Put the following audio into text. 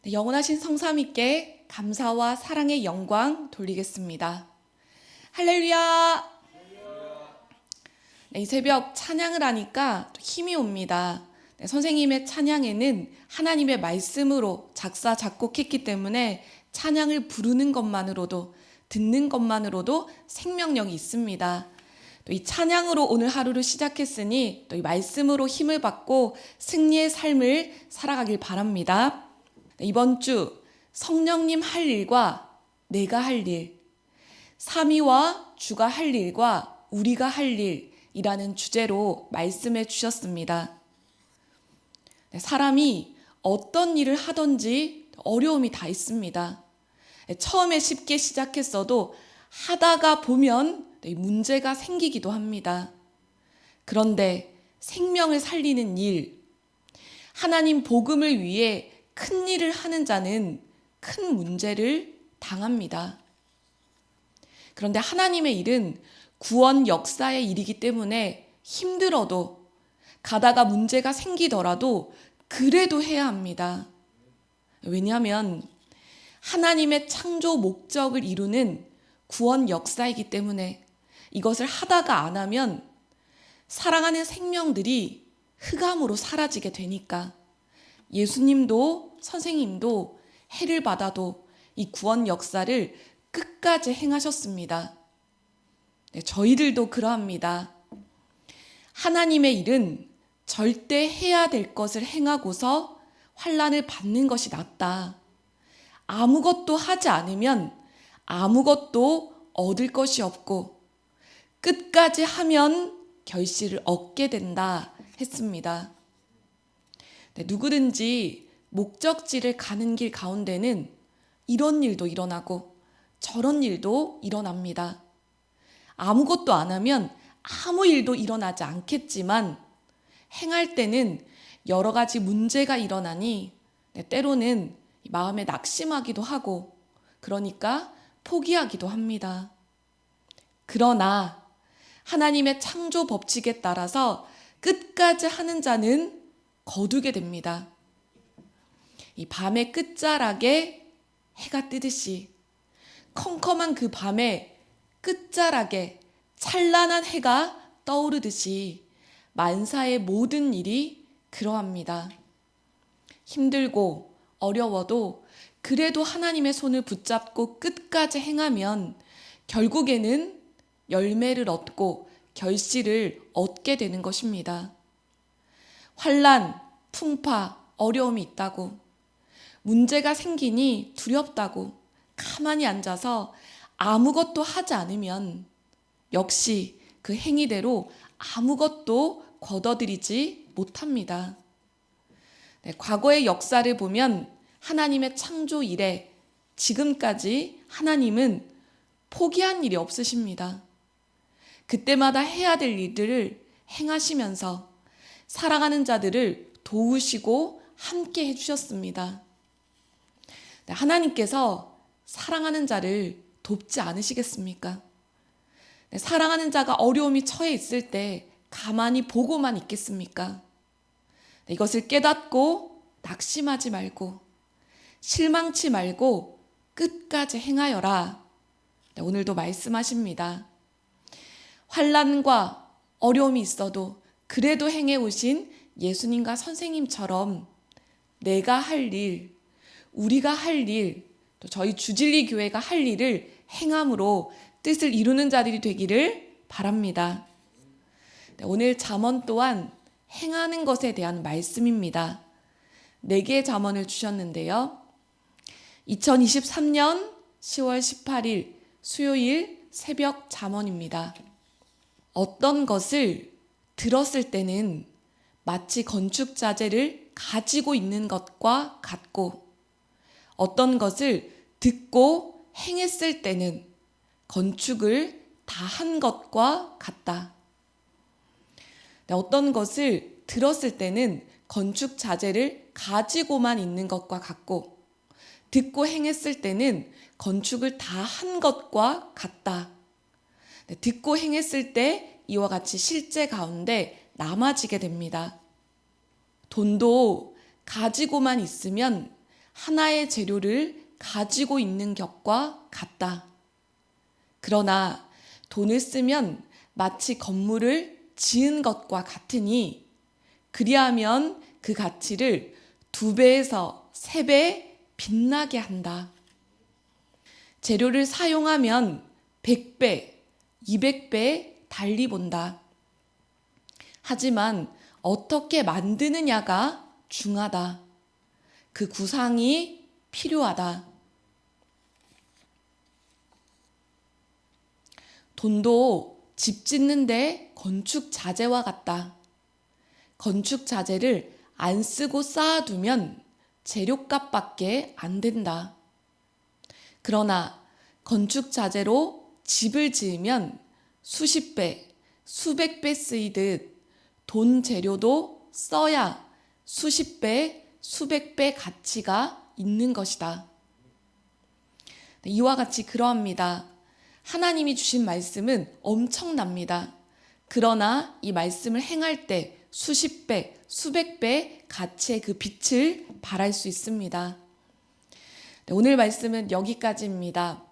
네, 영원하신 성삼위께 감사와 사랑의 영광 돌리겠습니다. 할렐루야! 네, 이 새벽 찬양을 하니까 힘이 옵니다. 네, 선생님의 찬양에는 하나님의 말씀으로 작사 작곡했기 때문에 찬양을 부르는 것만으로도, 듣는 것만으로도 생명력이 있습니다. 또 이 찬양으로 오늘 하루를 시작했으니 또 이 말씀으로 힘을 받고 승리의 삶을 살아가길 바랍니다. 이번 주 성령님 할 일과 내가 할 일, 삼위와 주가 할 일과 우리가 할 일이라는 주제로 말씀해 주셨습니다. 사람이 어떤 일을 하든지 어려움이 다 있습니다. 처음에 쉽게 시작했어도 하다가 보면 문제가 생기기도 합니다. 그런데 생명을 살리는 일, 하나님 복음을 위해 큰 일을 하는 자는 큰 문제를 당합니다. 그런데 하나님의 일은 구원 역사의 일이기 때문에 힘들어도 가다가 문제가 생기더라도 그래도 해야 합니다. 왜냐하면 하나님의 창조 목적을 이루는 구원 역사이기 때문에 이것을 하다가 안 하면 사랑하는 생명들이 흑암으로 사라지게 되니까 예수님도 선생님도 해를 받아도 이 구원 역사를 끝까지 행하셨습니다. 네, 저희들도 그러합니다. 하나님의 일은 절대 해야 될 것을 행하고서 환난을 받는 것이 낫다. 아무것도 하지 않으면 아무것도 얻을 것이 없고 끝까지 하면 결실을 얻게 된다 했습니다. 네, 누구든지 목적지를 가는 길 가운데는 이런 일도 일어나고 저런 일도 일어납니다. 아무것도 안 하면 아무 일도 일어나지 않겠지만 행할 때는 여러 가지 문제가 일어나니 때로는 마음에 낙심하기도 하고 그러니까 포기하기도 합니다. 그러나 하나님의 창조 법칙에 따라서 끝까지 하는 자는 거두게 됩니다. 이 밤의 끝자락에 해가 뜨듯이 컴컴한 그 밤의 끝자락에 찬란한 해가 떠오르듯이 만사의 모든 일이 그러합니다. 힘들고 어려워도 그래도 하나님의 손을 붙잡고 끝까지 행하면 결국에는 열매를 얻고 결실을 얻게 되는 것입니다. 환난, 풍파, 어려움이 있다고 문제가 생기니 두렵다고 가만히 앉아서 아무것도 하지 않으면 역시 그 행위대로 아무것도 거둬들이지 못합니다. 네, 과거의 역사를 보면 하나님의 창조 이래 지금까지 하나님은 포기한 일이 없으십니다. 그때마다 해야 될 일들을 행하시면서 사랑하는 자들을 도우시고 함께 해주셨습니다. 네, 하나님께서 사랑하는 자를 돕지 않으시겠습니까? 네, 사랑하는 자가 어려움이 처해 있을 때 가만히 보고만 있겠습니까? 네, 이것을 깨닫고 낙심하지 말고 실망치 말고 끝까지 행하여라. 네, 오늘도 말씀하십니다. 환난과 어려움이 있어도 그래도 행해 오신 예수님과 선생님처럼 내가 할 일, 우리가 할 일, 또 저희 주진리 교회가 할 일을 행함으로 뜻을 이루는 자들이 되기를 바랍니다. 네, 오늘 잠언 또한 행하는 것에 대한 말씀입니다. 4개의 잠언을 주셨는데요. 2023년 10월 18일 수요일 새벽 잠언입니다. 어떤 것을 들었을 때는 마치 건축 자재를 가지고 있는 것과 같고 어떤 것을 듣고 행했을 때는 건축을 다 한 것과 같다. 어떤 것을 들었을 때는 건축 자재를 가지고만 있는 것과 같고 듣고 행했을 때는 건축을 다 한 것과 같다. 듣고 행했을 때 이와 같이 실제 가운데 남아지게 됩니다. 돈도 가지고만 있으면 하나의 재료를 가지고 있는 것과 같다. 그러나 돈을 쓰면 마치 건물을 지은 것과 같으니 그리하면 그 가치를 2배에서 3배 빛나게 한다. 재료를 사용하면 100배, 200배 달리 본다. 하지만 어떻게 만드느냐가 중하다. 그 구상이 필요하다. 돈도 집 짓는데 건축 자재와 같다. 건축 자재를 안 쓰고 쌓아두면 재료값밖에 안 된다. 그러나 건축 자재로 집을 지으면 수십 배, 수백 배 쓰이듯 돈 재료도 써야 수십 배, 수백 배 가치가 있는 것이다. 이와 같이 그러합니다. 하나님이 주신 말씀은 엄청납니다. 그러나 이 말씀을 행할 때 수십 배, 수백 배 가치의 그 빛을 발할 수 있습니다. 오늘 말씀은 여기까지입니다.